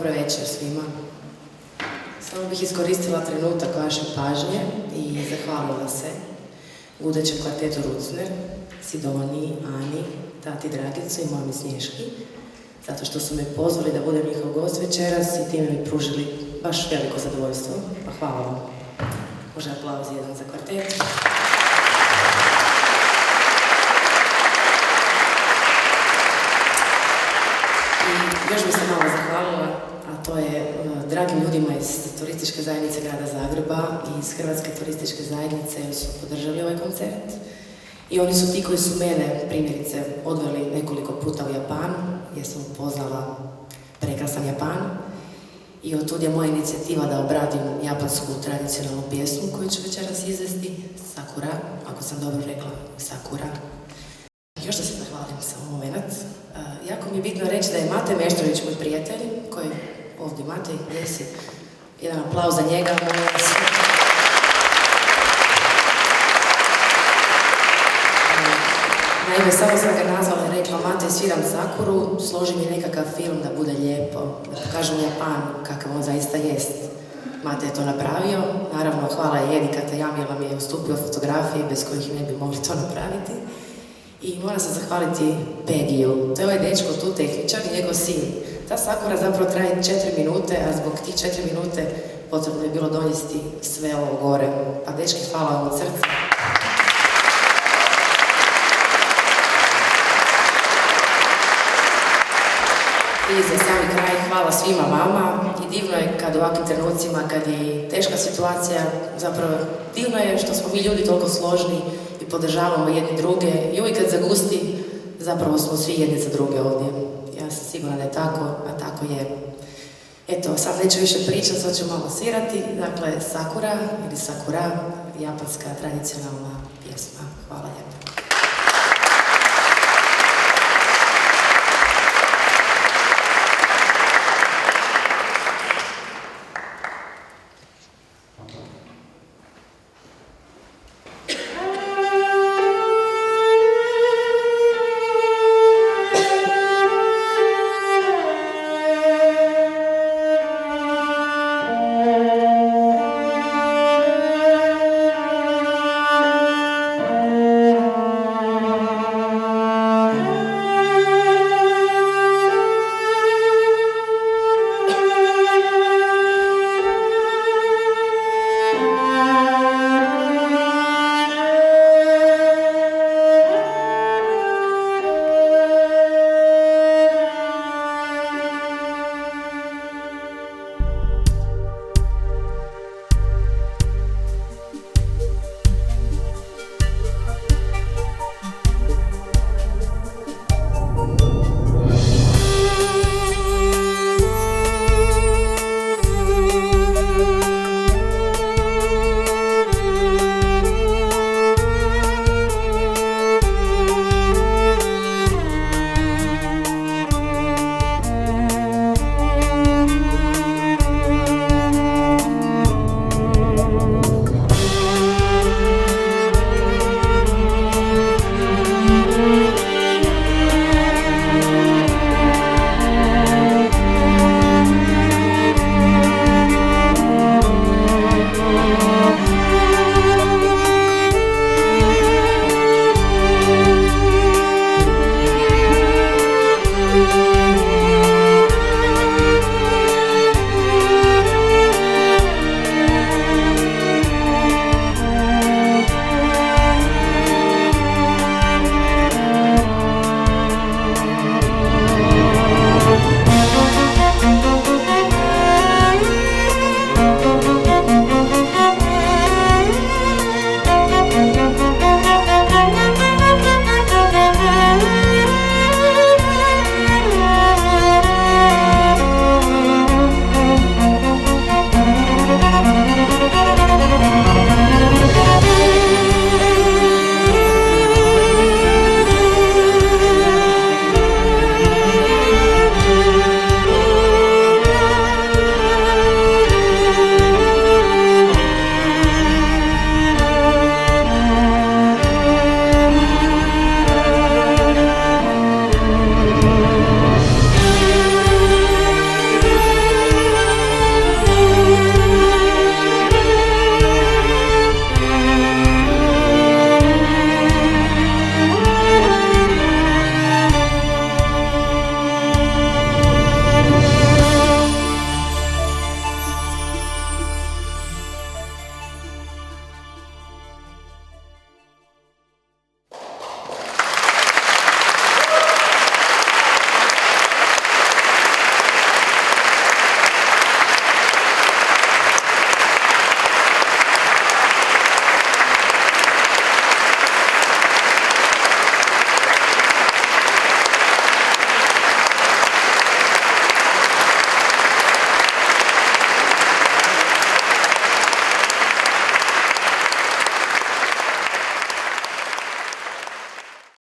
Dobro večer svima. Samo bih iskoristila trenutak vaše pažnje i zahvalila se budućem kvartetu Rucner, Sidoniji, Ani, tati Dragicu i mami Snješki, zato što su me pozvali da budem njihov gost večeras i time mi pružili baš veliko zadovoljstvo. Pa hvala vam. Može aplauz jedan za kvartet. I još bih se malo zahvalila, a to je dragim ljudima iz turističke zajednice grada Zagreba i iz Hrvatske turističke zajednice koji su podržali ovaj koncert. I oni su ti koji su mene, primjerice, odveli nekoliko puta u Japan, jer sam upoznala prekrasan Japan. I otud je moja inicijativa da obradim japansku tradicionalnu pjesmu koju ću večeras izvesti, Sakura, ako sam dobro rekla, Sakura. Još da se zahvalim samo moment. Jako mi je bitno reći da je Mate Meštrović moj prijatelj, koji ovdje Mate, gdje si? Jedan aplauz za njega. Naime, samo sam ga nazvala i rekla, Mate, sviram Sakuru, složi mi nekakav film da bude lijepo, da pokažem Japan kakav on zaista jest. Mate je to napravio, naravno hvala Jedi Katayami jer vam je ustupio fotografije bez kojih ne bi mogli to napraviti. I moram se zahvaliti Pegiju, to je ovaj dečko tu tehničar i njegov sin. Ta Sakura zapravo traje 4 minute, a zbog tih 4 minute potrebno je bilo donijeti sve ovo gore. Pa dečki, hvala vam od srca. I za sami kraj, hvala svima vama i divno je kad u ovakvim trenucima, kad je teška situacija, zapravo divno je što smo mi ljudi toliko složni i podržavamo jedni druge i uvijek kad zagusti, zapravo smo svi jedni za druge ovdje. Ja sam sigurna da je tako, a tako je. Eto, sad neću više pričati, sad ću malo svirati. Dakle, Sakura ili Sakura, japanska tradicionalna pjesma.